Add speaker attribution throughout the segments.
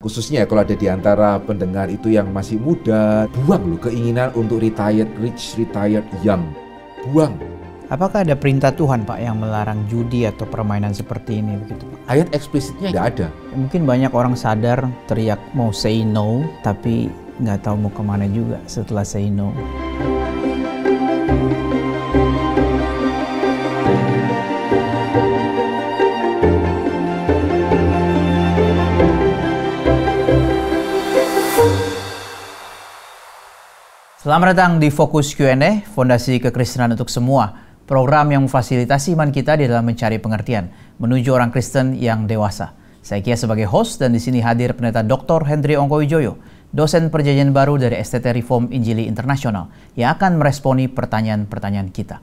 Speaker 1: Khususnya kalau ada di antara pendengar itu yang masih muda, buang loh keinginan untuk retired rich, retired young. Buang.
Speaker 2: Apakah ada perintah Tuhan, Pak, yang melarang judi atau permainan seperti ini begitu, Pak?
Speaker 1: Ayat eksplisitnya nggak ada.
Speaker 2: Mungkin banyak orang sadar teriak mau say no, tapi nggak tahu mau kemana juga setelah say no. Selamat datang di Fokus Q&A, Fondasi Kekristenan untuk Semua. Program yang memfasilitasi iman kita di dalam mencari pengertian menuju orang Kristen yang dewasa. Saya Kia sebagai host dan di sini hadir Pendeta Dr. Hendry Ongkowijoyo, dosen perjanjian baru dari STT Reform Injili Internasional yang akan meresponi pertanyaan-pertanyaan kita.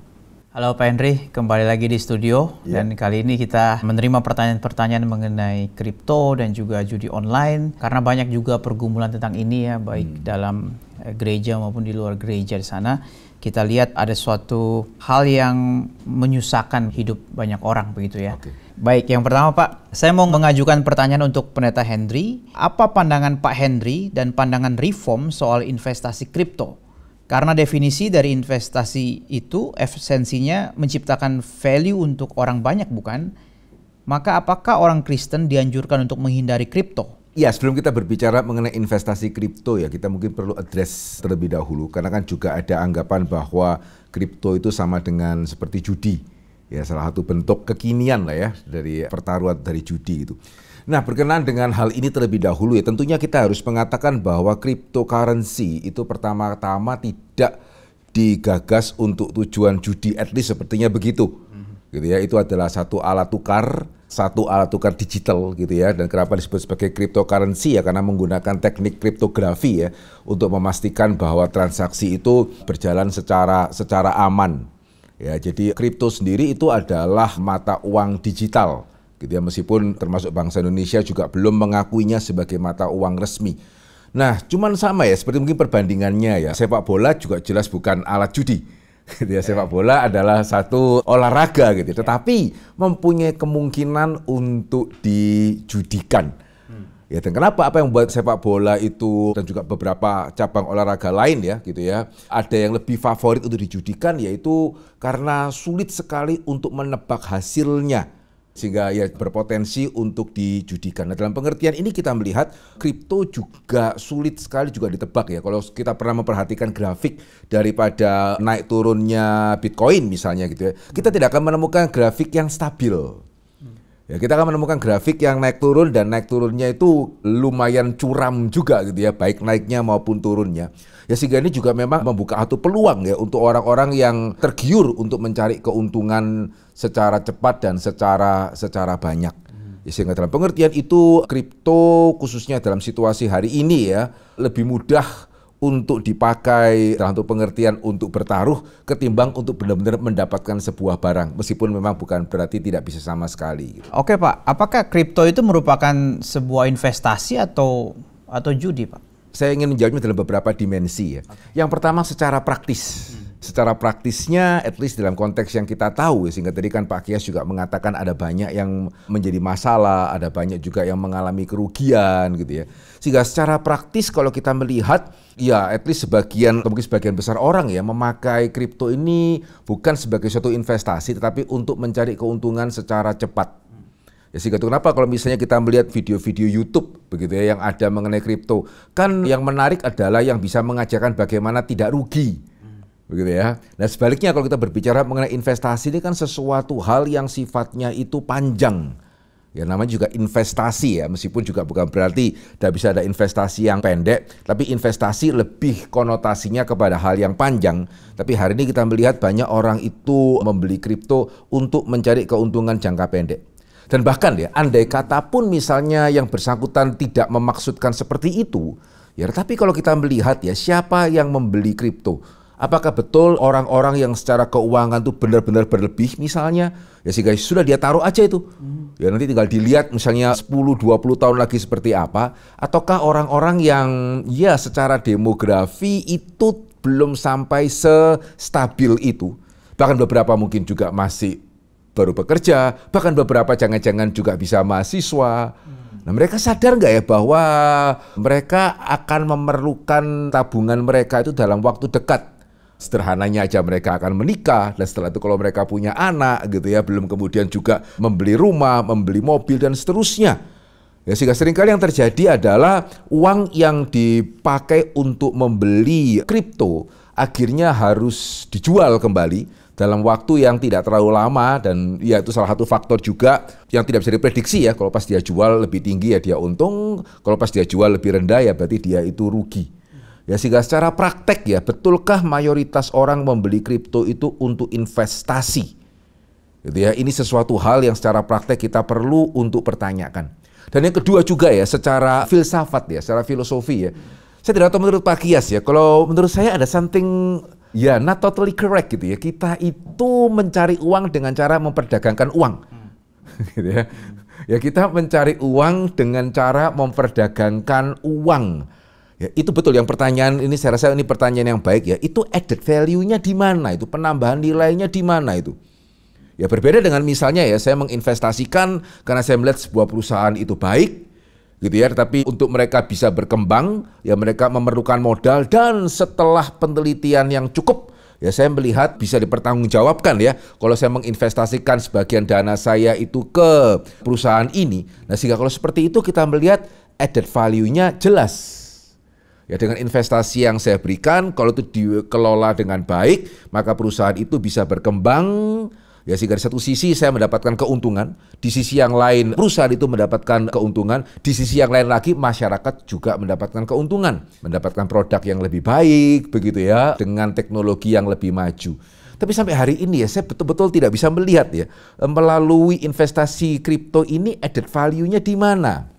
Speaker 2: Halo Pak Hendry, kembali lagi di studio dan kali ini kita menerima pertanyaan-pertanyaan mengenai kripto dan juga judi online karena banyak juga pergumulan tentang ini ya, baik dalam gereja maupun di luar gereja di sana. Kita lihat ada suatu hal yang menyusahkan hidup banyak orang begitu ya. Baik, yang pertama Pak, saya mau mengajukan pertanyaan untuk Pendeta Hendry. Apa pandangan Pak Hendry dan pandangan Reform soal investasi kripto? Karena definisi dari investasi itu esensinya menciptakan value untuk orang banyak, bukan? Maka apakah orang Kristen dianjurkan untuk menghindari kripto?
Speaker 1: Ya, sebelum kita berbicara mengenai investasi kripto ya, kita mungkin perlu address terlebih dahulu. Karena kan juga ada anggapan bahwa kripto itu sama dengan seperti judi. Ya, salah satu bentuk kekinian lah ya dari pertaruhan dari judi itu. Nah, berkenaan dengan hal ini terlebih dahulu ya, tentunya kita harus mengatakan bahwa cryptocurrency itu pertama-tama tidak digagas untuk tujuan judi, at least sepertinya begitu. Gitu ya, itu adalah satu alat tukar digital gitu ya. Dan kenapa disebut sebagai cryptocurrency ya, karena menggunakan teknik kriptografi ya untuk memastikan bahwa transaksi itu berjalan secara aman. Ya, jadi kripto sendiri itu adalah mata uang digital. Gitu ya, meskipun termasuk bangsa Indonesia juga belum mengakuinya sebagai mata uang resmi. Nah, cuman sama ya, seperti mungkin perbandingannya ya, sepak bola juga jelas bukan alat judi. Gitu ya, sepak bola adalah satu olahraga gitu, tetapi mempunyai kemungkinan untuk dijudikan. Ya, dan kenapa apa yang membuat sepak bola itu dan juga beberapa cabang olahraga lain ya gitu ya, ada yang lebih favorit untuk dijudikan, yaitu karena sulit sekali untuk menebak hasilnya. Sehingga ya berpotensi untuk dijudikan. Nah, dalam pengertian ini kita melihat kripto juga sulit sekali juga ditebak ya. Kalau kita pernah memperhatikan grafik daripada naik turunnya Bitcoin misalnya gitu ya, kita tidak akan menemukan grafik yang stabil. Ya, kita akan menemukan grafik yang naik turun dan naik turunnya itu lumayan curam juga gitu ya, baik naiknya maupun turunnya. Ya, sehingga ini juga memang membuka satu peluang ya untuk orang-orang yang tergiur untuk mencari keuntungan secara cepat dan secara banyak. Ya, sehingga dalam pengertian itu kripto khususnya dalam situasi hari ini ya lebih mudah untuk dipakai dalam pengertian untuk bertaruh ketimbang untuk benar-benar mendapatkan sebuah barang, meskipun memang bukan berarti tidak bisa sama sekali. Gitu.
Speaker 2: Oke Pak, apakah kripto itu merupakan sebuah investasi atau judi Pak?
Speaker 1: Saya ingin menjawabnya dalam beberapa dimensi ya. Yang pertama secara praktis. Secara praktisnya, at least dalam konteks yang kita tahu, sehingga tadi kan Pak Kias juga mengatakan ada banyak yang menjadi masalah, ada banyak juga yang mengalami kerugian gitu ya. Sehingga secara praktis kalau kita melihat, ya at least sebagian, mungkin sebagian besar orang ya memakai kripto ini bukan sebagai suatu investasi, tetapi untuk mencari keuntungan secara cepat. Ya, sehingga itu kenapa kalau misalnya kita melihat video-video YouTube begitu ya yang ada mengenai kripto, kan yang menarik adalah yang bisa mengajarkan bagaimana tidak rugi. Begitu ya. Nah, sebaliknya kalau kita berbicara mengenai investasi, ini kan sesuatu hal yang sifatnya itu panjang. Ya, namanya juga investasi ya, meskipun juga bukan berarti tidak bisa ada investasi yang pendek, tapi investasi lebih konotasinya kepada hal yang panjang. Tapi hari ini kita melihat banyak orang itu membeli kripto untuk mencari keuntungan jangka pendek. Dan bahkan ya, andai kata pun misalnya yang bersangkutan tidak memaksudkan seperti itu, ya tapi kalau kita melihat ya siapa yang membeli kripto, apakah betul orang-orang yang secara keuangan itu benar-benar berlebih misalnya, ya sehingga sudah dia taruh aja itu, ya nanti tinggal dilihat misalnya 10-20 tahun lagi seperti apa, ataukah orang-orang yang ya secara demografi itu belum sampai sestabil itu, bahkan beberapa mungkin juga masih baru bekerja, bahkan beberapa jangan-jangan juga bisa mahasiswa. Nah, mereka sadar nggak ya bahwa mereka akan memerlukan tabungan mereka itu dalam waktu dekat. Sederhananya aja mereka akan menikah, dan setelah itu kalau mereka punya anak gitu ya, belum kemudian juga membeli rumah, membeli mobil dan seterusnya. Ya, sehingga seringkali yang terjadi adalah uang yang dipakai untuk membeli kripto akhirnya harus dijual kembali dalam waktu yang tidak terlalu lama, dan ya itu salah satu faktor juga yang tidak bisa diprediksi ya. Kalau pas dia jual lebih tinggi ya dia untung, kalau pas dia jual lebih rendah ya berarti dia itu rugi. Ya, sehingga secara praktek ya, betulkah mayoritas orang membeli kripto itu untuk investasi? Gitu ya, ini sesuatu hal yang secara praktek kita perlu untuk pertanyakan. Dan yang kedua juga ya, secara filsafat ya, secara filosofi ya. Saya tidak tahu menurut Pak Kias ya, kalau menurut saya ada something ya not totally correct gitu ya. Kita itu mencari uang dengan cara memperdagangkan uang. Gitu ya. Ya, kita mencari uang dengan cara memperdagangkan uang. Ya, itu betul, yang pertanyaan ini saya rasa ini pertanyaan yang baik ya. Itu added value-nya di mana? Itu penambahan nilainya di mana itu? Ya, berbeda dengan misalnya ya, saya menginvestasikan karena saya melihat sebuah perusahaan itu baik gitu ya, tetapi untuk mereka bisa berkembang ya mereka memerlukan modal, dan setelah penelitian yang cukup ya saya melihat bisa dipertanggungjawabkan ya kalau saya menginvestasikan sebagian dana saya itu ke perusahaan ini. Nah, sehingga kalau seperti itu kita melihat added value-nya jelas. Ya, dengan investasi yang saya berikan, kalau itu dikelola dengan baik, maka perusahaan itu bisa berkembang. Ya, sehingga di satu sisi saya mendapatkan keuntungan, di sisi yang lain perusahaan itu mendapatkan keuntungan, di sisi yang lain lagi masyarakat juga mendapatkan keuntungan, mendapatkan produk yang lebih baik begitu ya, dengan teknologi yang lebih maju. Tapi sampai hari ini ya saya betul-betul tidak bisa melihat ya melalui investasi kripto ini added value-nya di mana?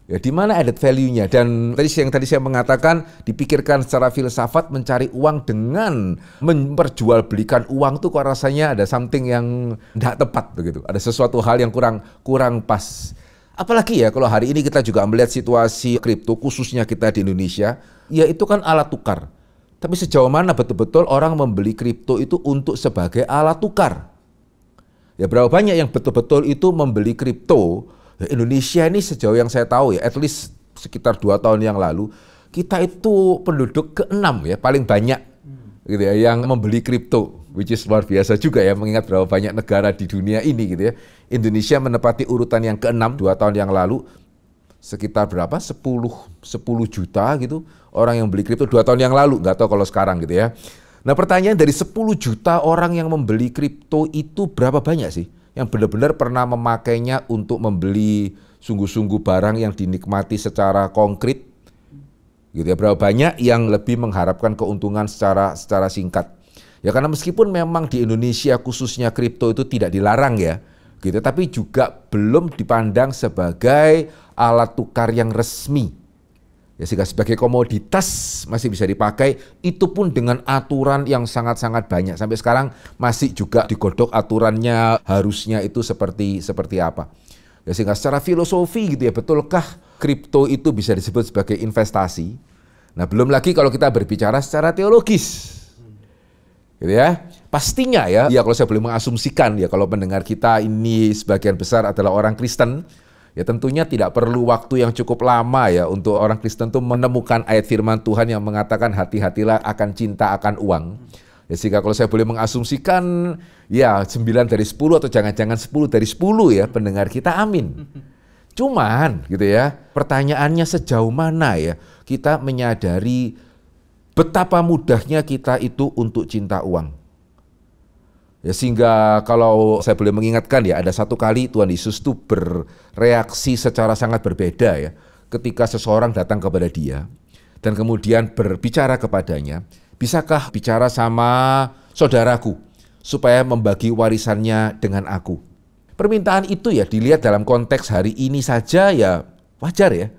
Speaker 1: Ya, di mana added value-nya? Dan tadi saya mengatakan dipikirkan secara filsafat, mencari uang dengan memperjualbelikan uang tuh kok rasanya ada something yang tidak tepat begitu. Ada sesuatu hal yang kurang pas. Apalagi ya kalau hari ini kita juga melihat situasi kripto khususnya kita di Indonesia, ya itu kan alat tukar. Tapi sejauh mana betul-betul orang membeli kripto itu untuk sebagai alat tukar? Ya, berapa banyak yang betul-betul itu membeli kripto? Indonesia ini sejauh yang saya tahu ya, at least sekitar 2 tahun yang lalu, kita itu penduduk ke-6 ya, paling banyak gitu ya, yang membeli kripto, which is luar biasa juga ya, mengingat berapa banyak negara di dunia ini gitu ya. Indonesia menempati urutan yang ke-6 2 tahun yang lalu, sekitar berapa? 10 juta gitu orang yang beli kripto 2 tahun yang lalu, nggak tahu kalau sekarang gitu ya. Nah, pertanyaan, dari 10 juta orang yang membeli kripto itu berapa banyak sih yang benar-benar pernah memakainya untuk membeli sungguh-sungguh barang yang dinikmati secara konkret gitu ya? Berapa banyak yang lebih mengharapkan keuntungan secara singkat ya, karena meskipun memang di Indonesia khususnya kripto itu tidak dilarang ya gitu, tapi juga belum dipandang sebagai alat tukar yang resmi ya, sehingga sebagai komoditas masih bisa dipakai, itu pun dengan aturan yang sangat-sangat banyak. Sampai sekarang masih juga digodok aturannya harusnya itu seperti apa. Ya, sehingga secara filosofi gitu ya, betulkah kripto itu bisa disebut sebagai investasi? Nah, belum lagi kalau kita berbicara secara teologis. Gitu ya. Pastinya ya kalau saya boleh mengasumsikan ya, kalau pendengar kita ini sebagian besar adalah orang Kristen, ya tentunya tidak perlu waktu yang cukup lama ya untuk orang Kristen itu menemukan ayat firman Tuhan yang mengatakan hati-hatilah akan cinta akan uang. Ya, sehingga kalau saya boleh mengasumsikan ya 9 dari 10 atau jangan-jangan 10 dari 10 ya pendengar kita, amin. Cuman gitu ya, pertanyaannya sejauh mana ya kita menyadari betapa mudahnya kita itu untuk cinta uang. Ya, sehingga kalau saya boleh mengingatkan ya, ada satu kali Tuhan Yesus itu bereaksi secara sangat berbeda ya, ketika seseorang datang kepada dia dan kemudian berbicara kepadanya, bisakah bicara sama saudaraku supaya membagi warisannya dengan aku? Permintaan itu ya dilihat dalam konteks hari ini saja ya wajar ya,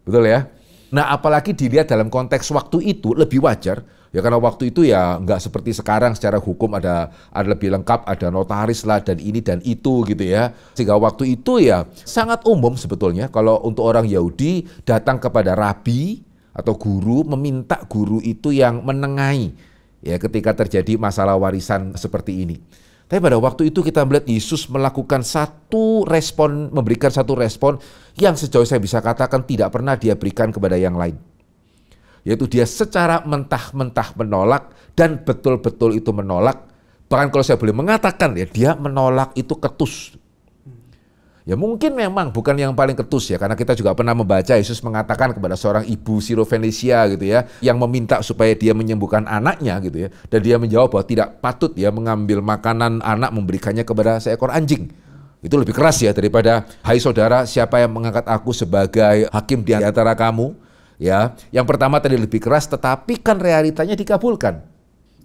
Speaker 1: betul ya. Nah, apalagi dilihat dalam konteks waktu itu lebih wajar. Ya, karena waktu itu ya nggak seperti sekarang secara hukum ada lebih lengkap, ada notaris lah dan ini dan itu gitu ya. Sehingga waktu itu ya sangat umum sebetulnya kalau untuk orang Yahudi datang kepada rabi atau guru, meminta guru itu yang menengahi ya ketika terjadi masalah warisan seperti ini. Tapi pada waktu itu kita melihat Yesus melakukan memberikan satu respon yang sejauh saya bisa katakan tidak pernah dia berikan kepada yang lain. Yaitu dia secara mentah-mentah menolak dan betul-betul itu menolak. Bahkan kalau saya boleh mengatakan ya, dia menolak itu ketus. Ya mungkin memang bukan yang paling ketus ya, karena kita juga pernah membaca Yesus mengatakan kepada seorang ibu Sirofenisia gitu ya, yang meminta supaya dia menyembuhkan anaknya gitu ya, dan dia menjawab bahwa tidak patut dia mengambil makanan anak memberikannya kepada seekor anjing. Itu lebih keras ya daripada, hai saudara, siapa yang mengangkat aku sebagai hakim di antara kamu? Ya, yang pertama tadi lebih keras, tetapi kan realitanya dikabulkan.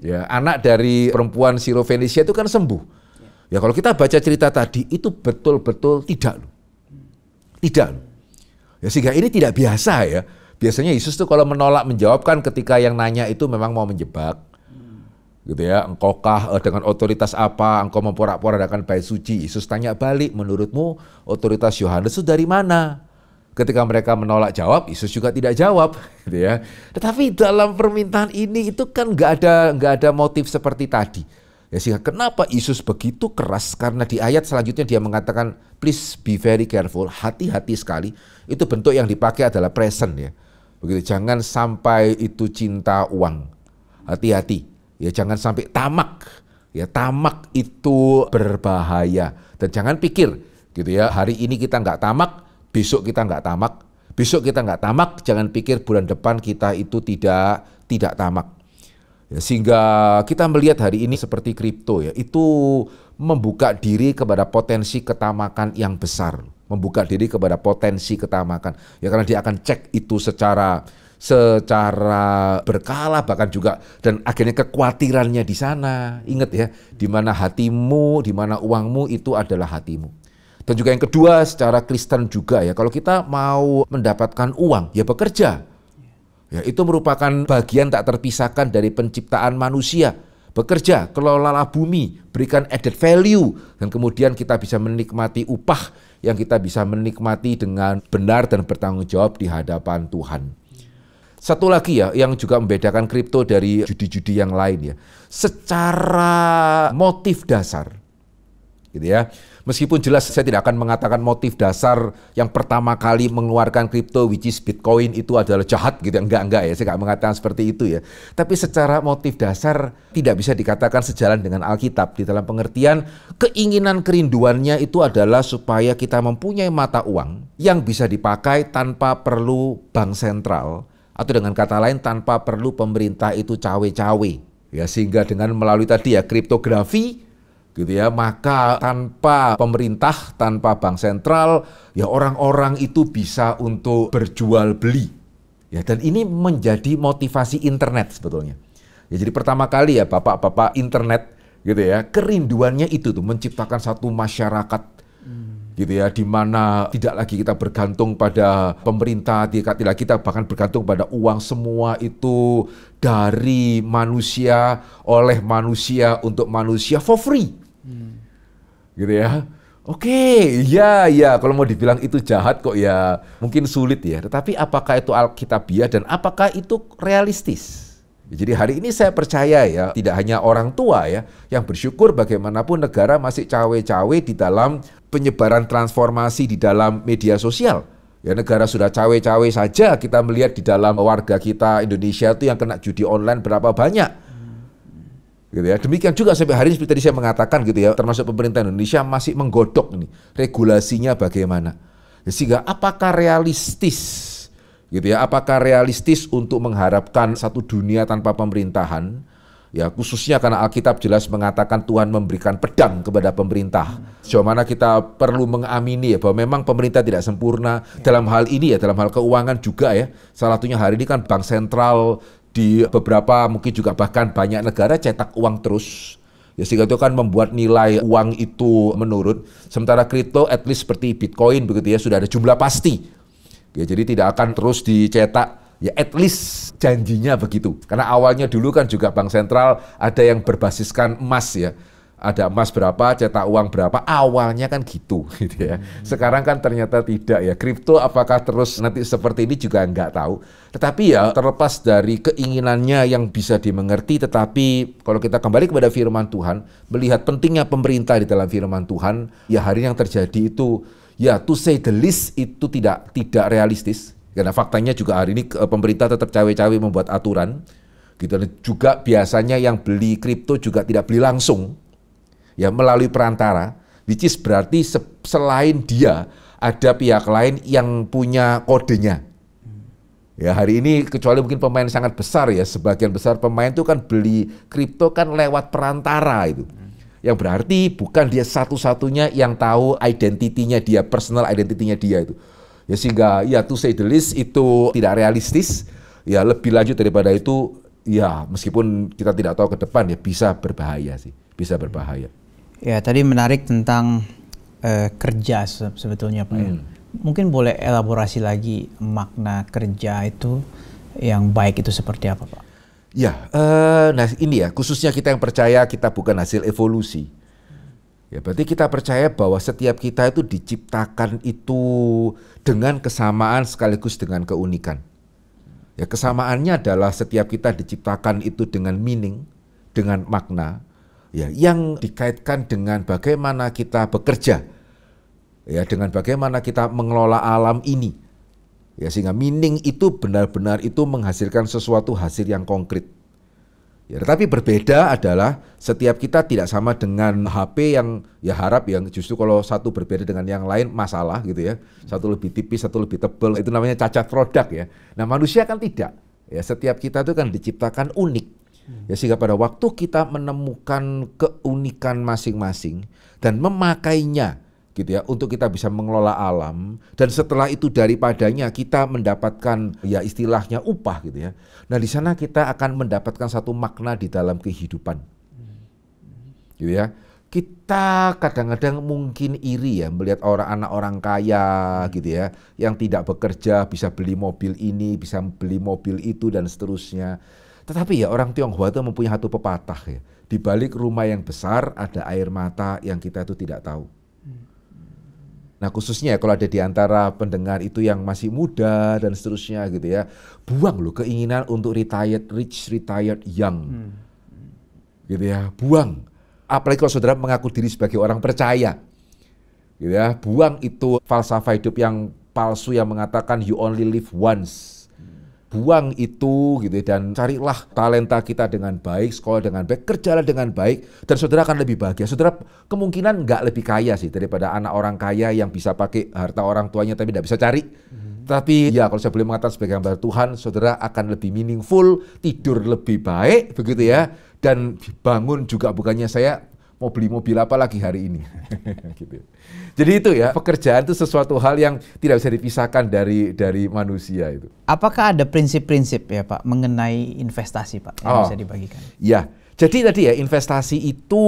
Speaker 1: Ya, anak dari perempuan Sirofenisia itu kan sembuh. Ya kalau kita baca cerita tadi itu betul-betul tidak. Tidak. Ya sehingga ini tidak biasa ya. Biasanya Yesus tuh kalau menolak menjawabkan ketika yang nanya itu memang mau menjebak. Gitu ya, engkaukah dengan otoritas apa engkau memporak-porandakan bait suci? Yesus tanya balik, menurutmu otoritas Yohanes itu dari mana? Ketika mereka menolak jawab, Yesus juga tidak jawab, gitu ya. Tetapi dalam permintaan ini itu kan nggak ada motif seperti tadi. Ya sehingga kenapa Yesus begitu keras? Karena di ayat selanjutnya dia mengatakan, please be very careful, hati-hati sekali. Itu bentuk yang dipakai adalah present ya. Begitu, jangan sampai itu cinta uang. Hati-hati. Ya jangan sampai tamak. Ya tamak itu berbahaya. Dan jangan pikir gitu ya, hari ini kita nggak tamak, besok kita nggak tamak. Besok kita nggak tamak, jangan pikir bulan depan kita itu tidak tamak. Ya, sehingga kita melihat hari ini seperti kripto ya, itu membuka diri kepada potensi ketamakan yang besar. Membuka diri kepada potensi ketamakan. Ya karena dia akan cek itu secara berkala bahkan juga, dan akhirnya kekhawatirannya di sana. Ingat ya, di mana hatimu, di mana uangmu itu adalah hatimu. Dan juga yang kedua secara Kristen juga ya, kalau kita mau mendapatkan uang ya bekerja. Ya, itu merupakan bagian tak terpisahkan dari penciptaan manusia. Bekerja, kelolalah bumi, berikan added value, dan kemudian kita bisa menikmati upah yang kita bisa menikmati dengan benar dan bertanggung jawab di hadapan Tuhan. Satu lagi ya, yang juga membedakan kripto dari judi-judi yang lain ya, secara motif dasar, gitu ya. Meskipun jelas saya tidak akan mengatakan motif dasar yang pertama kali mengeluarkan kripto, which is Bitcoin, itu adalah jahat gitu. Enggak ya, saya enggak mengatakan seperti itu ya. Tapi secara motif dasar tidak bisa dikatakan sejalan dengan Alkitab. Di dalam pengertian keinginan kerinduannya itu adalah supaya kita mempunyai mata uang yang bisa dipakai tanpa perlu bank sentral. Atau dengan kata lain tanpa perlu pemerintah itu cawe-cawe. Ya, sehingga dengan melalui tadi ya kriptografi, gitu ya, maka tanpa pemerintah, tanpa bank sentral, ya orang-orang itu bisa untuk berjual beli. Ya, dan ini menjadi motivasi internet sebetulnya. Ya, jadi pertama kali ya bapak-bapak internet gitu ya, kerinduannya itu tuh menciptakan satu masyarakat gitu ya, di mana tidak lagi kita bergantung pada pemerintah, tidak lagi kita bahkan bergantung pada uang, semua itu dari manusia, oleh manusia, untuk manusia, for free. Gitu ya. Oke, ya kalau mau dibilang itu jahat kok ya mungkin sulit ya. Tetapi apakah itu alkitabiah dan apakah itu realistis? Jadi hari ini saya percaya ya, tidak hanya orang tua ya yang bersyukur, bagaimanapun negara masih cawe-cawe di dalam penyebaran transformasi di dalam media sosial. Ya negara sudah cawe-cawe saja, kita melihat di dalam warga kita Indonesia itu yang kena judi online berapa banyak. Gitu ya. Demikian juga sampai hari ini seperti tadi saya mengatakan gitu ya, termasuk pemerintah Indonesia masih menggodok ini regulasinya bagaimana. Sehingga apakah realistis gitu ya? Apakah realistis untuk mengharapkan satu dunia tanpa pemerintahan? Ya khususnya karena Alkitab jelas mengatakan Tuhan memberikan pedang kepada pemerintah. Sejauh mana kita perlu mengamini ya bahwa memang pemerintah tidak sempurna dalam hal ini ya, dalam hal keuangan juga ya. Salah satunya hari ini kan bank sentral di beberapa mungkin juga bahkan banyak negara cetak uang terus. Ya sehingga itu kan membuat nilai uang itu menurun. Sementara kripto at least seperti Bitcoin begitu ya sudah ada jumlah pasti. Ya jadi tidak akan terus dicetak. Ya at least janjinya begitu. Karena awalnya dulu kan juga bank sentral ada yang berbasiskan emas ya. ada emas berapa, cetak uang berapa, awalnya kan gitu ya. Sekarang kan ternyata tidak ya. Kripto apakah terus nanti seperti ini juga nggak tahu. Tetapi ya terlepas dari keinginannya yang bisa dimengerti, tetapi kalau kita kembali kepada firman Tuhan, melihat pentingnya pemerintah di dalam firman Tuhan, ya hari yang terjadi itu, ya to say the least itu tidak realistis. Karena faktanya juga hari ini pemerintah tetap cawe-cawe membuat aturan. Gitu. Dan juga biasanya yang beli kripto juga tidak beli langsung. Ya melalui perantara, which is berarti selain dia ada pihak lain yang punya kodenya. Ya hari ini kecuali mungkin pemain sangat besar ya, sebagian besar pemain itu kan beli kripto kan lewat perantara itu. Yang berarti bukan dia satu-satunya yang tahu identitinya dia, personal identitinya dia itu. Ya sehingga ya to say the least itu tidak realistis. Ya lebih lanjut daripada itu, ya meskipun kita tidak tahu ke depan ya bisa berbahaya sih, bisa berbahaya.
Speaker 2: Ya, tadi menarik tentang kerja sebetulnya Pak. Ya. Mungkin boleh elaborasi lagi makna kerja itu yang baik itu seperti apa Pak?
Speaker 1: Ya, nah ini ya khususnya kita yang percaya kita bukan hasil evolusi. Ya, berarti kita percaya bahwa setiap kita itu diciptakan itu dengan kesamaan sekaligus dengan keunikan. Ya, kesamaannya adalah setiap kita diciptakan itu dengan meaning, dengan makna. Ya, yang dikaitkan dengan bagaimana kita bekerja, ya, dengan bagaimana kita mengelola alam ini, ya, sehingga meaning itu benar-benar itu menghasilkan sesuatu hasil yang konkret. Ya, tetapi berbeda adalah setiap kita tidak sama dengan HP yang ya harap yang justru kalau satu berbeda dengan yang lain masalah gitu ya, satu lebih tipis, satu lebih tebal, itu namanya cacat produk ya. Nah manusia kan tidak, ya setiap kita itu kan diciptakan unik. Ya sehingga pada waktu kita menemukan keunikan masing-masing dan memakainya gitu ya untuk kita bisa mengelola alam, dan setelah itu daripadanya kita mendapatkan ya istilahnya upah gitu ya. Nah di sana kita akan mendapatkan satu makna di dalam kehidupan. Gitu ya. Kita kadang-kadang mungkin iri ya melihat anak orang kaya gitu ya yang tidak bekerja bisa beli mobil ini, bisa beli mobil itu dan seterusnya. Tetapi ya orang Tionghoa itu mempunyai satu pepatah ya. Di balik rumah yang besar ada air mata yang kita itu tidak tahu. Nah khususnya kalau ada di antara pendengar itu yang masih muda dan seterusnya gitu ya. Buang loh keinginan untuk retired rich, retired young. Gitu ya, buang. Apalagi kalau saudara mengaku diri sebagai orang percaya. Gitu ya, buang itu falsafah hidup yang palsu yang mengatakan you only live once. Buang itu gitu dan carilah talenta kita dengan baik, sekolah dengan baik, kerjalah dengan baik, dan saudara akan lebih bahagia. Saudara kemungkinan nggak lebih kaya sih daripada anak orang kaya yang bisa pakai harta orang tuanya tapi tidak bisa cari. Tapi ya kalau saya boleh mengatakan sebagai hamba Tuhan, saudara akan lebih meaningful, tidur lebih baik begitu ya, dan bangun juga bukannya saya mau beli mobil apa lagi hari ini. Gitu. Jadi itu ya, pekerjaan itu sesuatu hal yang tidak bisa dipisahkan dari manusia itu.
Speaker 2: Apakah ada prinsip-prinsip ya Pak mengenai investasi Pak yang bisa dibagikan?
Speaker 1: Ya, jadi tadi ya investasi itu,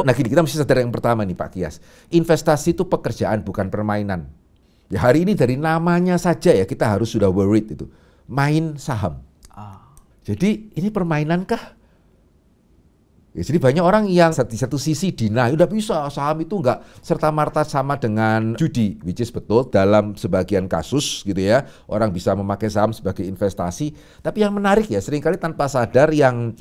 Speaker 1: nah gini kita mesti sadar yang pertama nih Pak Kias, investasi itu pekerjaan bukan permainan. Ya hari ini dari namanya saja ya kita harus sudah worried itu, main saham. Jadi ini permainan kah? Ya, jadi banyak orang yang di satu sisi deny, udah bisa saham itu enggak serta-merta sama dengan judi, which is betul dalam sebagian kasus gitu ya, orang bisa memakai saham sebagai investasi. Tapi yang menarik ya seringkali tanpa sadar yang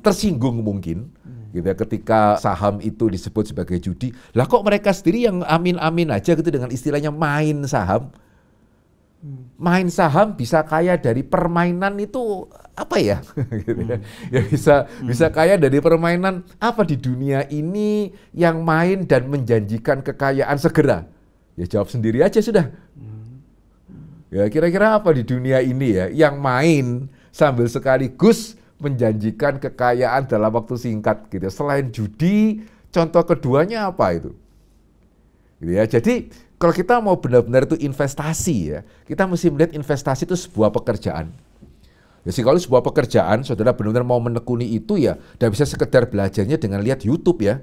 Speaker 1: tersinggung mungkin gitu ya, ketika saham itu disebut sebagai judi. Lah kok mereka sendiri yang amin-amin aja gitu dengan istilahnya main saham. Main saham bisa kaya dari permainan itu apa ya? Gitu ya. Ya bisa kaya dari permainan apa di dunia ini yang main dan menjanjikan kekayaan segera? Ya jawab sendiri aja sudah. Ya kira-kira apa di dunia ini ya yang main sambil sekaligus menjanjikan kekayaan dalam waktu singkat gitu. Selain judi, contoh keduanya apa itu? Gitu ya. Jadi kalau kita mau benar-benar itu investasi ya, kita mesti melihat investasi itu sebuah pekerjaan. Jadi kalau sebuah pekerjaan, saudara benar-benar mau menekuni itu ya, tidak bisa sekedar belajarnya dengan lihat YouTube ya.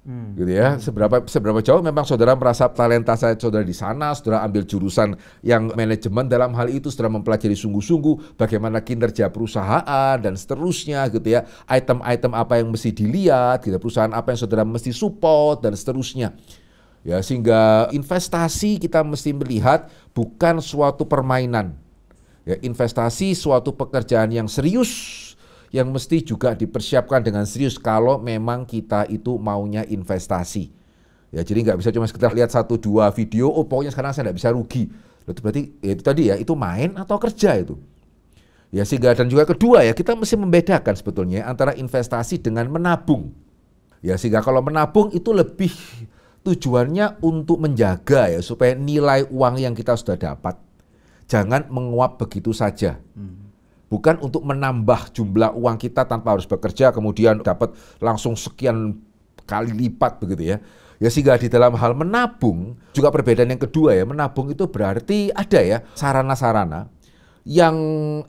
Speaker 1: Gitu ya. Seberapa jauh memang saudara merasa talenta saudara di sana, saudara ambil jurusan yang manajemen dalam hal itu, saudara mempelajari sungguh-sungguh bagaimana kinerja perusahaan dan seterusnya gitu ya. Item-item apa yang mesti dilihat, gitu, perusahaan apa yang saudara mesti support dan seterusnya. Ya, sehingga investasi kita mesti melihat bukan suatu permainan. Ya, investasi suatu pekerjaan yang serius, yang mesti juga dipersiapkan dengan serius kalau memang kita itu maunya investasi. Ya, jadi nggak bisa cuma sekedar lihat 1-2 video, oh pokoknya sekarang saya nggak bisa rugi. Itu berarti ya itu tadi ya, itu main atau kerja itu. Ya, sehingga dan juga kedua ya, kita mesti membedakan sebetulnya antara investasi dengan menabung. Ya, sehingga kalau menabung itu lebih tujuannya untuk menjaga ya, supaya nilai uang yang kita sudah dapat jangan menguap begitu saja. Bukan untuk menambah jumlah uang kita tanpa harus bekerja, kemudian dapat langsung sekian kali lipat begitu ya. Ya, sehingga di dalam hal menabung, juga perbedaan yang kedua ya, menabung itu berarti ada ya sarana-sarana yang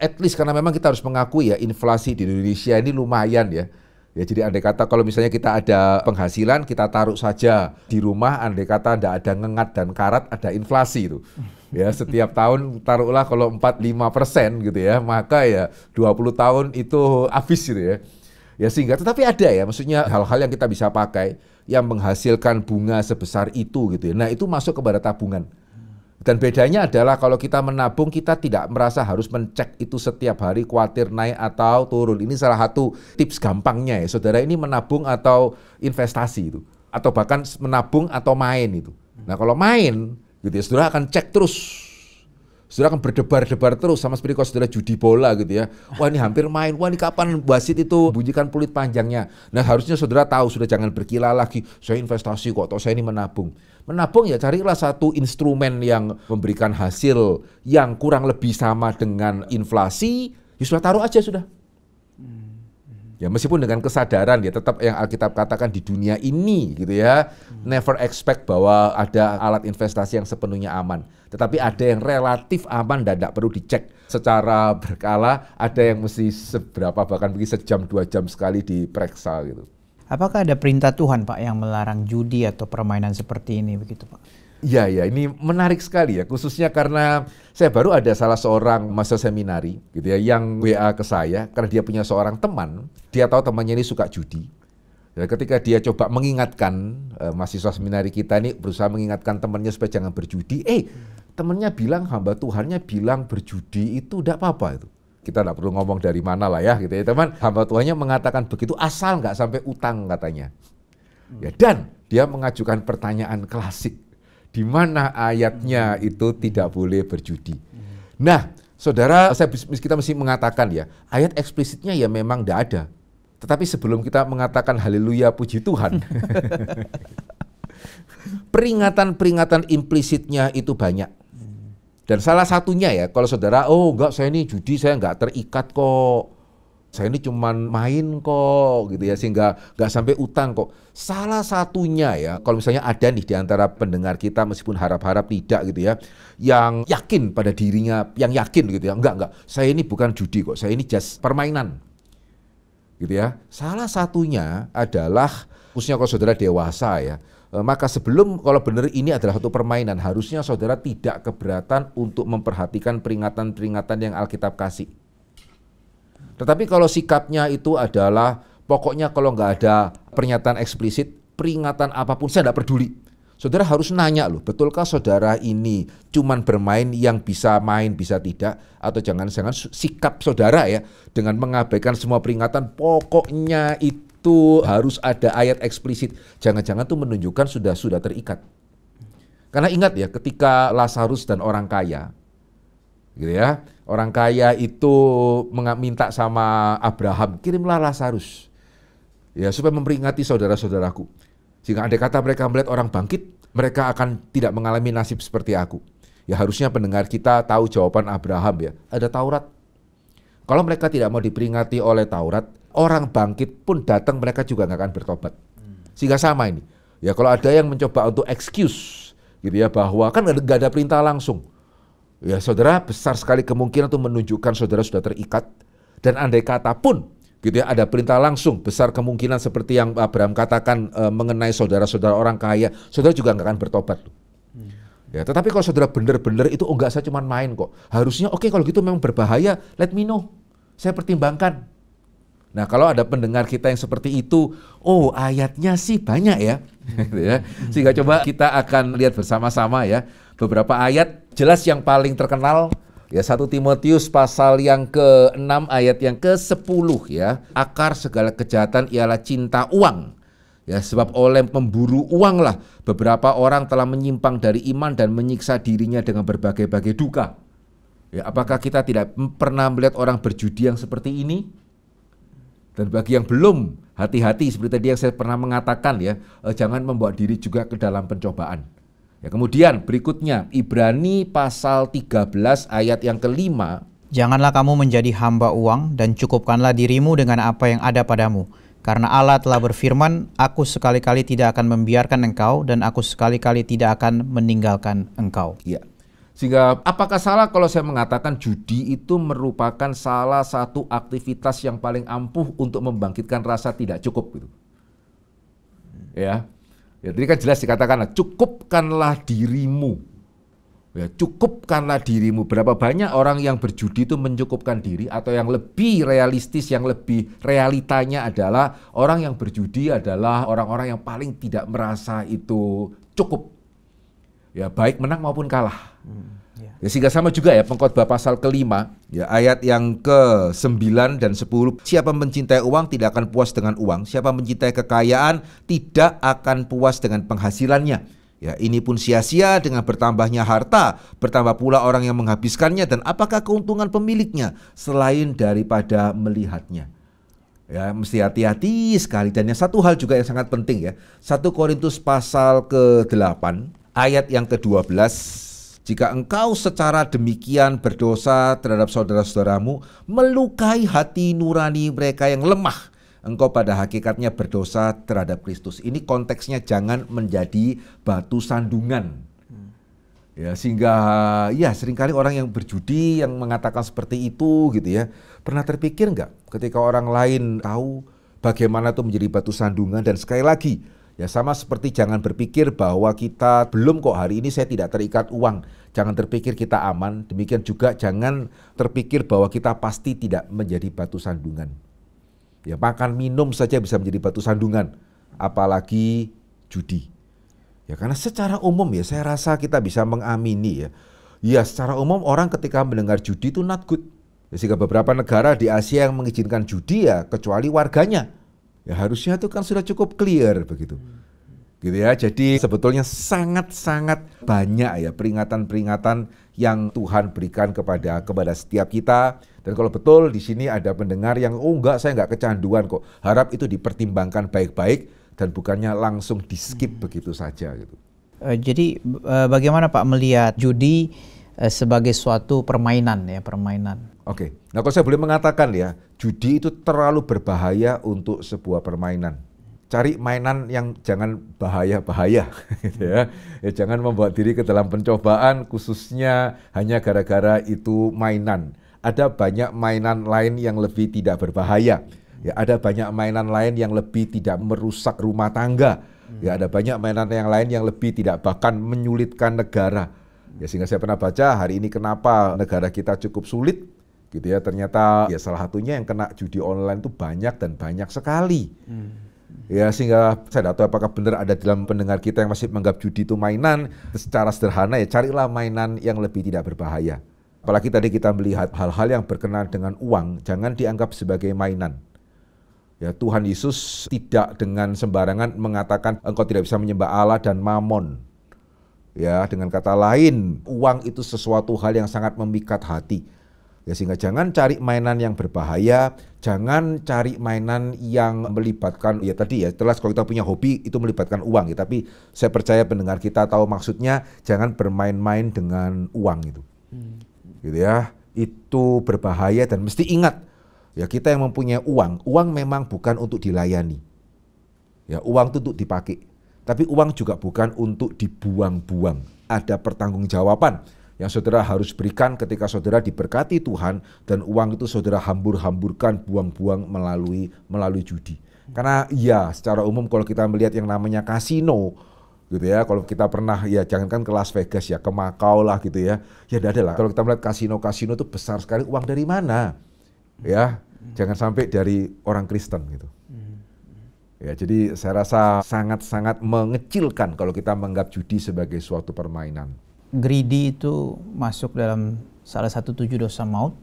Speaker 1: at least, karena memang kita harus mengakui ya, inflasi di Indonesia ini lumayan ya. Ya, jadi andai kata kalau misalnya kita ada penghasilan, kita taruh saja di rumah, andai kata tidak ada ngengat dan karat, ada inflasi itu. Ya, setiap tahun taruhlah kalau 4-5% gitu ya, maka ya 20 tahun itu habis gitu ya. Ya, sehingga tetapi ada ya, maksudnya hal-hal yang kita bisa pakai yang menghasilkan bunga sebesar itu gitu ya. Nah, itu masuk kepada tabungan. Dan bedanya adalah kalau kita menabung, kita tidak merasa harus mencek itu setiap hari khawatir naik atau turun. Ini salah satu tips gampangnya ya, saudara ini menabung atau investasi itu. Atau bahkan menabung atau main itu. Nah, kalau main gitu ya, saudara akan cek terus. Saudara akan berdebar-debar terus, sama seperti kalau saudara judi bola gitu ya. Wah, ini hampir main, wah ini kapan wasit itu bunyikan peluit panjangnya. Nah, harusnya saudara tahu, sudah jangan berkilah lagi, saya investasi kok, atau saya ini menabung. Menabung ya carilah satu instrumen yang memberikan hasil yang kurang lebih sama dengan inflasi, ya sudah taruh aja sudah. Ya, meskipun dengan kesadaran ya, tetap yang Alkitab katakan di dunia ini gitu ya, never expect bahwa ada alat investasi yang sepenuhnya aman. Tetapi ada yang relatif aman dan tidak perlu dicek secara berkala, ada yang mesti seberapa, bahkan mungkin sejam 2 jam sekali diperiksa gitu.
Speaker 2: Apakah ada perintah Tuhan, Pak, yang melarang judi atau permainan seperti ini begitu, Pak?
Speaker 1: Ya, ini menarik sekali ya, khususnya karena saya baru ada salah seorang mahasiswa seminari gitu ya, yang WA ke saya karena dia punya seorang teman, dia tahu temannya ini suka judi. Dan ketika dia coba mengingatkan, mahasiswa seminari kita ini berusaha mengingatkan temannya supaya jangan berjudi, temannya bilang, hamba Tuhannya bilang berjudi itu tidak apa-apa itu. Kita tidak perlu ngomong dari mana lah ya gitu ya, teman. Hamba Tuhannya mengatakan begitu asal nggak sampai utang katanya. Ya, dan dia mengajukan pertanyaan klasik. Di mana ayatnya itu tidak boleh berjudi. Nah, saudara, kita mesti mengatakan ya, ayat eksplisitnya ya memang tidak ada. Tetapi sebelum kita mengatakan haleluya puji Tuhan, peringatan-peringatan implisitnya itu banyak. Dan salah satunya ya, kalau saudara, oh enggak, saya ini judi, saya enggak terikat kok. Saya ini cuman main kok gitu ya, sehingga nggak sampai utang kok. Salah satunya ya, kalau misalnya ada nih di antara pendengar kita, meskipun harap-harap tidak gitu ya, yang yakin pada dirinya, yang yakin gitu ya, enggak, saya ini bukan judi kok, saya ini just permainan gitu ya. Salah satunya adalah, khususnya kalau saudara dewasa ya, maka sebelum, kalau benar ini adalah satu permainan, harusnya saudara tidak keberatan untuk memperhatikan peringatan-peringatan yang Alkitab kasih. Tetapi kalau sikapnya itu adalah pokoknya kalau nggak ada pernyataan eksplisit, peringatan apapun saya nggak peduli. Saudara harus nanya loh, betulkah saudara ini cuman bermain yang bisa main bisa tidak, atau jangan-jangan sikap saudara ya dengan mengabaikan semua peringatan, pokoknya itu harus ada ayat eksplisit. Jangan-jangan tuh menunjukkan sudah terikat. Karena ingat ya, ketika Lazarus dan orang kaya gitu ya, orang kaya itu minta sama Abraham, kirimlah Lazarus ya supaya memperingati saudara-saudaraku, sehingga andai kata mereka melihat orang bangkit, mereka akan tidak mengalami nasib seperti aku. Ya, harusnya pendengar kita tahu jawaban Abraham ya, ada Taurat. Kalau mereka tidak mau diperingati oleh Taurat, orang bangkit pun datang, mereka juga nggak akan bertobat. Sehingga sama ini ya, kalau ada yang mencoba untuk excuse gitu ya, bahwa kan nggak ada perintah langsung, ya saudara, besar sekali kemungkinan itu menunjukkan saudara sudah terikat. Dan andai kata pun Gitu ya, ada perintah langsung, besar kemungkinan seperti yang Abraham katakan mengenai saudara-saudara orang kaya, saudara juga nggak akan bertobat. Ya, tetapi kalau saudara benar-benar itu, enggak, saya cuma main kok. Harusnya oke, kalau gitu memang berbahaya, let me know. Saya pertimbangkan. Nah, kalau ada pendengar kita yang seperti itu, oh ayatnya sih banyak ya. Gitu ya. Sehingga coba kita akan lihat bersama-sama ya. Beberapa ayat jelas yang paling terkenal, ya 1 Timotius pasal yang ke-6 ayat yang ke-10 ya. Akar segala kejahatan ialah cinta uang. Ya, sebab oleh memburu uang lah beberapa orang telah menyimpang dari iman dan menyiksa dirinya dengan berbagai-bagai duka. Ya, apakah kita tidak pernah melihat orang berjudi yang seperti ini? Dan bagi yang belum, hati-hati seperti tadi yang saya pernah mengatakan ya, jangan membawa diri juga ke dalam pencobaan. Ya, kemudian berikutnya Ibrani pasal 13 ayat yang ke-5.
Speaker 2: Janganlah kamu menjadi hamba uang dan cukupkanlah dirimu dengan apa yang ada padamu. Karena Allah telah berfirman, aku sekali-kali tidak akan membiarkan engkau dan aku sekali-kali tidak akan meninggalkan engkau.
Speaker 1: Ya. Sehingga apakah salah kalau saya mengatakan judi itu merupakan salah satu aktivitas yang paling ampuh untuk membangkitkan rasa tidak cukup gitu. Ya. Ya, tadi kan jelas dikatakan cukupkanlah dirimu. Ya, cukupkanlah dirimu. Berapa banyak orang yang berjudi itu mencukupkan diri, atau yang lebih realistis, yang lebih realitanya adalah orang yang berjudi adalah orang-orang yang paling tidak merasa itu cukup. Ya, baik menang maupun kalah. Ya, sehingga sama juga ya Pengkhotbah pasal ke-5 ya, ayat yang ke-9 dan 10. Siapa mencintai uang tidak akan puas dengan uang. Siapa mencintai kekayaan tidak akan puas dengan penghasilannya. Ya, ini pun sia-sia dengan bertambahnya harta, bertambah pula orang yang menghabiskannya, dan apakah keuntungan pemiliknya selain daripada melihatnya. Ya, mesti hati-hati sekali. Dan yang satu hal juga yang sangat penting ya, 1 Korintus pasal ke-8 ayat yang ke-12. Jika engkau secara demikian berdosa terhadap saudara-saudaramu, melukai hati nurani mereka yang lemah, engkau pada hakikatnya berdosa terhadap Kristus. Ini konteksnya jangan menjadi batu sandungan. Ya, sehingga ya seringkali orang yang berjudi yang mengatakan seperti itu gitu ya. Pernah terpikir nggak ketika orang lain tahu bagaimana itu menjadi batu sandungan? Dan sekali lagi, ya sama seperti jangan berpikir bahwa kita belum kok, hari ini saya tidak terikat uang. Jangan terpikir kita aman. Demikian juga jangan terpikir bahwa kita pasti tidak menjadi batu sandungan. Ya, makan minum saja bisa menjadi batu sandungan, apalagi judi. Ya, karena secara umum ya saya rasa kita bisa mengamini ya. Ya, secara umum orang ketika mendengar judi itu not good. Ya, sehingga beberapa negara di Asia yang mengizinkan judi ya kecuali warganya. Ya, harusnya itu kan sudah cukup clear begitu. Gitu ya. Jadi sebetulnya sangat-sangat banyak ya peringatan-peringatan yang Tuhan berikan kepada setiap kita. Dan kalau betul di sini ada pendengar yang enggak, saya enggak kecanduan kok. Harap itu dipertimbangkan baik-baik dan bukannya langsung di-skip begitu saja gitu.
Speaker 2: Jadi bagaimana Pak melihat judi sebagai suatu permainan ya, permainan?
Speaker 1: Oke. Nah, kalau saya boleh mengatakan ya, judi itu terlalu berbahaya untuk sebuah permainan. Cari mainan yang jangan bahaya-bahaya gitu ya. Ya, jangan membawa diri ke dalam pencobaan khususnya hanya gara-gara itu mainan. Ada banyak mainan lain yang lebih tidak berbahaya. Ya, ada banyak mainan lain yang lebih tidak merusak rumah tangga. Ya, ada banyak mainan yang lain yang lebih tidak bahkan menyulitkan negara. Ya, sehingga saya pernah baca hari ini kenapa negara kita cukup sulit gitu ya. Ternyata ya salah satunya yang kena judi online itu banyak dan banyak sekali. Ya, sehingga saya tidak tahu apakah benar ada dalam pendengar kita yang masih menganggap judi itu mainan. Secara sederhana ya carilah mainan yang lebih tidak berbahaya. Apalagi tadi kita melihat hal-hal yang berkenaan dengan uang, jangan dianggap sebagai mainan. Ya, Tuhan Yesus tidak dengan sembarangan mengatakan engkau tidak bisa menyembah Allah dan mamon. Ya, dengan kata lain, uang itu sesuatu hal yang sangat memikat hati. Ya, sehingga jangan cari mainan yang berbahaya, jangan cari mainan yang melibatkan, ya tadi ya, jelas kalau kita punya hobi itu melibatkan uang ya, tapi saya percaya pendengar kita tahu maksudnya, jangan bermain-main dengan uang itu. Gitu ya, itu berbahaya dan mesti ingat, ya kita yang mempunyai uang memang bukan untuk dilayani. Ya, uang itu untuk dipakai, tapi uang juga bukan untuk dibuang-buang. Ada pertanggungjawaban. yang saudara harus berikan ketika saudara diberkati Tuhan, dan uang itu saudara hambur-hamburkan, buang-buang melalui judi. Karena ya secara umum kalau kita melihat yang namanya kasino gitu ya, kalau kita pernah ya jangankan ke Las Vegas ya, ke Macau lah gitu ya, ya tidak ada lah. Kalau kita melihat kasino itu besar sekali, uang dari mana? Ya, jangan sampai dari orang Kristen gitu. Ya, jadi saya rasa sangat-sangat mengecilkan kalau kita menganggap judi sebagai suatu permainan.
Speaker 2: Greedy itu masuk dalam salah satu 7 dosa maut.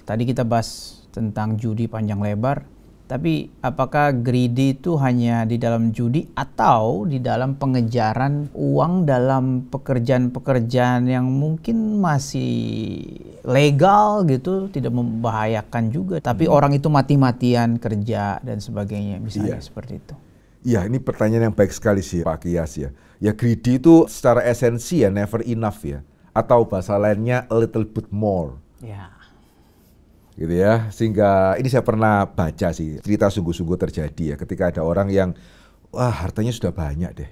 Speaker 2: Tadi kita bahas tentang judi panjang lebar, tapi apakah greedy itu hanya di dalam judi atau di dalam pengejaran uang dalam pekerjaan-pekerjaan yang mungkin masih legal gitu, tidak membahayakan juga, tapi orang itu mati-matian kerja dan sebagainya, misalnya seperti itu.
Speaker 1: Iya, ini pertanyaan yang baik sekali sih Pak Kias ya. Ya greedy itu secara esensi ya never enough ya, atau bahasa lainnya a little bit more.
Speaker 2: Ya.
Speaker 1: Gitu ya, sehingga ini saya pernah baca sih, cerita sungguh-sungguh terjadi ya, ketika ada orang yang wah hartanya sudah banyak deh.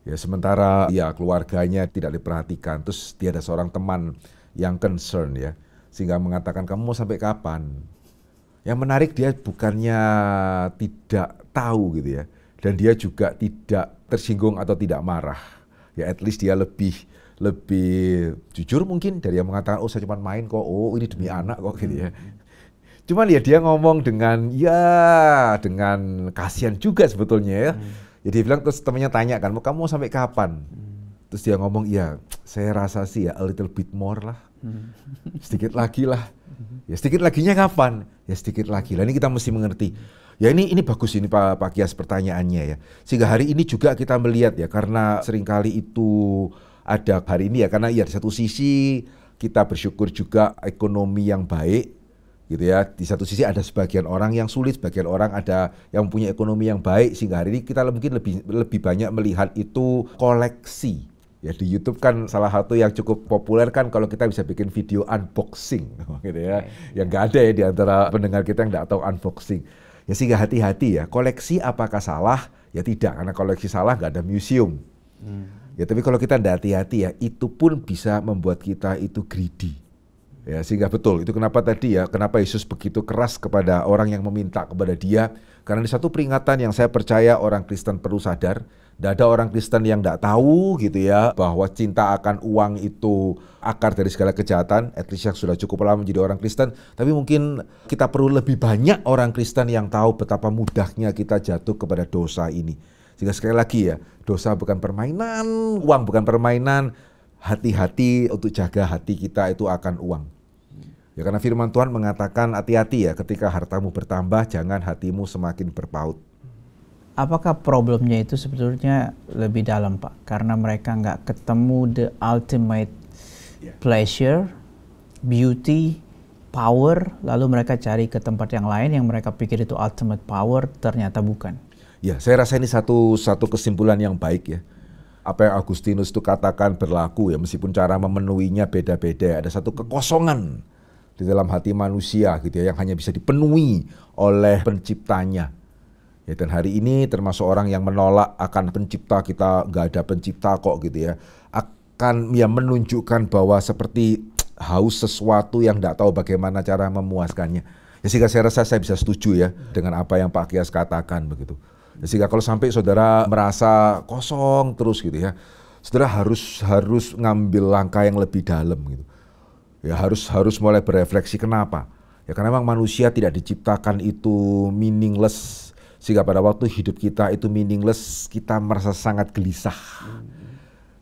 Speaker 1: Ya sementara ya keluarganya tidak diperhatikan, terus dia ada seorang teman yang concern ya, sehingga mengatakan kamu mau sampai kapan? Yang menarik dia bukannya tidak tahu gitu ya, dan dia juga tidak tersinggung atau tidak marah. Ya at least dia lebih jujur mungkin dari yang mengatakan oh saya cuma main kok, oh ini demi anak kok gitu ya. Cuman ya dia ngomong dengan kasihan juga sebetulnya ya. Jadi dia bilang, terus temannya tanya kan, kamu mau sampai kapan? Terus dia ngomong, ya saya rasa sih ya a little bit more lah. Sedikit lagi lah. Ya sedikit laginya kapan? Ya sedikit lagi lah. Ini kita mesti mengerti. Ya ini bagus ini Pak Kias pertanyaannya ya. Sehingga hari ini juga kita melihat ya, karena seringkali itu ada hari ini ya, karena ya di satu sisi kita bersyukur juga ekonomi yang baik gitu ya. Di satu sisi ada sebagian orang yang sulit, sebagian orang ada yang punya ekonomi yang baik, sehingga hari ini kita mungkin lebih banyak melihat itu koleksi. Ya di YouTube kan salah satu yang cukup populer kan kalau kita bisa bikin video unboxing gitu ya. Yang nggak ada ya di antara pendengar kita yang nggak tahu unboxing. Ya sehingga hati-hati ya, koleksi apakah salah? Ya tidak, karena koleksi salah nggak ada museum. Ya tapi kalau kita tidak hati-hati ya, itu pun bisa membuat kita itu greedy. Ya sehingga betul, itu kenapa tadi ya, kenapa Yesus begitu keras kepada orang yang meminta kepada dia. Karena di satu peringatan yang saya percaya orang Kristen perlu sadar, tidak ada orang Kristen yang tidak tahu gitu ya, bahwa cinta akan uang itu akar dari segala kejahatan, at least yang sudah cukup lama menjadi orang Kristen. Tapi mungkin kita perlu lebih banyak orang Kristen yang tahu betapa mudahnya kita jatuh kepada dosa ini. Sehingga sekali lagi ya, dosa bukan permainan, uang bukan permainan. Hati-hati untuk jaga hati kita itu akan uang. Ya karena firman Tuhan mengatakan hati-hati ya, ketika hartamu bertambah jangan hatimu semakin berpaut.
Speaker 2: Apakah problemnya itu sebetulnya lebih dalam Pak? Karena mereka nggak ketemu the ultimate pleasure, beauty, power, lalu mereka cari ke tempat yang lain yang mereka pikir itu ultimate power, ternyata bukan.
Speaker 1: Ya, saya rasa ini satu kesimpulan yang baik ya. Apa yang Agustinus itu katakan berlaku ya, meskipun cara memenuhinya beda-beda. Ada satu kekosongan di dalam hati manusia gitu ya, yang hanya bisa dipenuhi oleh penciptanya. Ya, dan hari ini termasuk orang yang menolak akan pencipta, kita nggak ada pencipta kok gitu ya, akan ya menunjukkan bahwa seperti haus sesuatu yang nggak tahu bagaimana cara memuaskannya. Ya, sehingga saya rasa saya bisa setuju ya dengan apa yang Pak Kias katakan begitu. Ya, sehingga kalau sampai saudara merasa kosong terus gitu ya, saudara harus ngambil langkah yang lebih dalam gitu. Ya harus mulai berefleksi. Kenapa? Ya karena memang manusia tidak diciptakan itu meaningless. Sehingga pada waktu hidup kita itu meaningless, kita merasa sangat gelisah.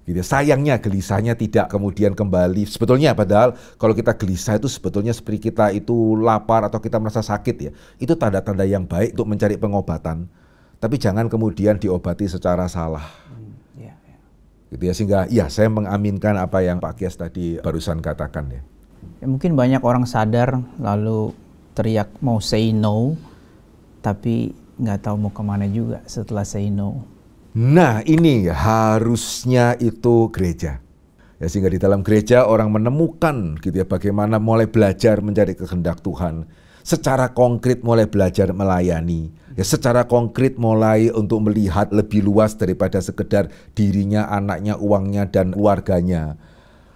Speaker 1: Gitu. Sayangnya gelisahnya tidak kemudian kembali. Sebetulnya padahal kalau kita gelisah itu sebetulnya seperti kita itu lapar atau kita merasa sakit ya. Itu tanda-tanda yang baik untuk mencari pengobatan. Tapi jangan kemudian diobati secara salah. Gitu ya, sehingga ya saya mengaminkan apa yang Pak Kias tadi barusan katakan ya.
Speaker 2: Ya mungkin banyak orang sadar lalu teriak mau say no, tapi nggak tahu mau kemana juga setelah say no.
Speaker 1: Nah ini harusnya itu gereja. Ya, sehingga di dalam gereja orang menemukan gitu ya, bagaimana mulai belajar mencari kehendak Tuhan. Secara konkret mulai belajar melayani. Ya, secara konkret mulai untuk melihat lebih luas daripada sekedar dirinya, anaknya, uangnya, dan keluarganya.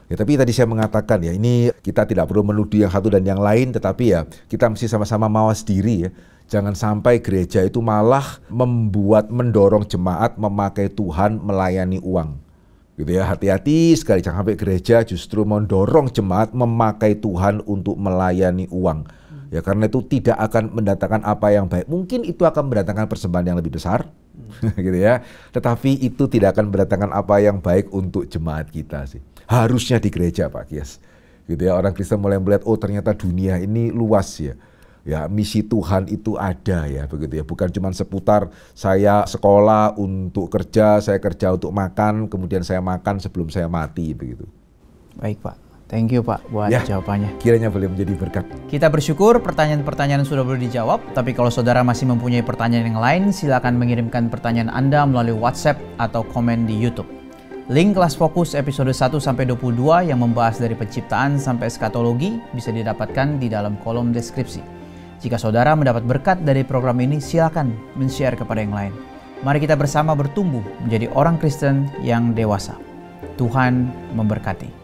Speaker 1: Ya, tapi tadi saya mengatakan ya, ini kita tidak perlu menuduh yang satu dan yang lain, tetapi ya kita mesti sama-sama mawas diri ya. Jangan sampai gereja itu malah mendorong jemaat memakai Tuhan melayani uang. Gitu ya, hati-hati sekali, jangan sampai gereja justru mendorong jemaat memakai Tuhan untuk melayani uang. Ya, karena itu tidak akan mendatangkan apa yang baik. Mungkin itu akan mendatangkan persembahan yang lebih besar, gitu ya. Tetapi itu tidak akan mendatangkan apa yang baik untuk jemaat kita sih. Harusnya di gereja, Pak Kies. Gitu ya, orang Kristen mulai melihat, oh ternyata dunia ini luas ya. Ya, misi Tuhan itu ada ya, begitu ya. Bukan cuma seputar saya sekolah untuk kerja, saya kerja untuk makan, kemudian saya makan sebelum saya mati, begitu.
Speaker 2: Baik, Pak. Thank you, Pak, buat jawabannya.
Speaker 1: Kiranya boleh menjadi berkat.
Speaker 2: Kita bersyukur pertanyaan-pertanyaan sudah boleh dijawab, tapi kalau saudara masih mempunyai pertanyaan yang lain, silakan mengirimkan pertanyaan Anda melalui WhatsApp atau komen di YouTube. Link kelas fokus episode 1-22 yang membahas dari penciptaan sampai eskatologi bisa didapatkan di dalam kolom deskripsi. Jika saudara mendapat berkat dari program ini, silakan men-share kepada yang lain. Mari kita bersama bertumbuh menjadi orang Kristen yang dewasa. Tuhan memberkati.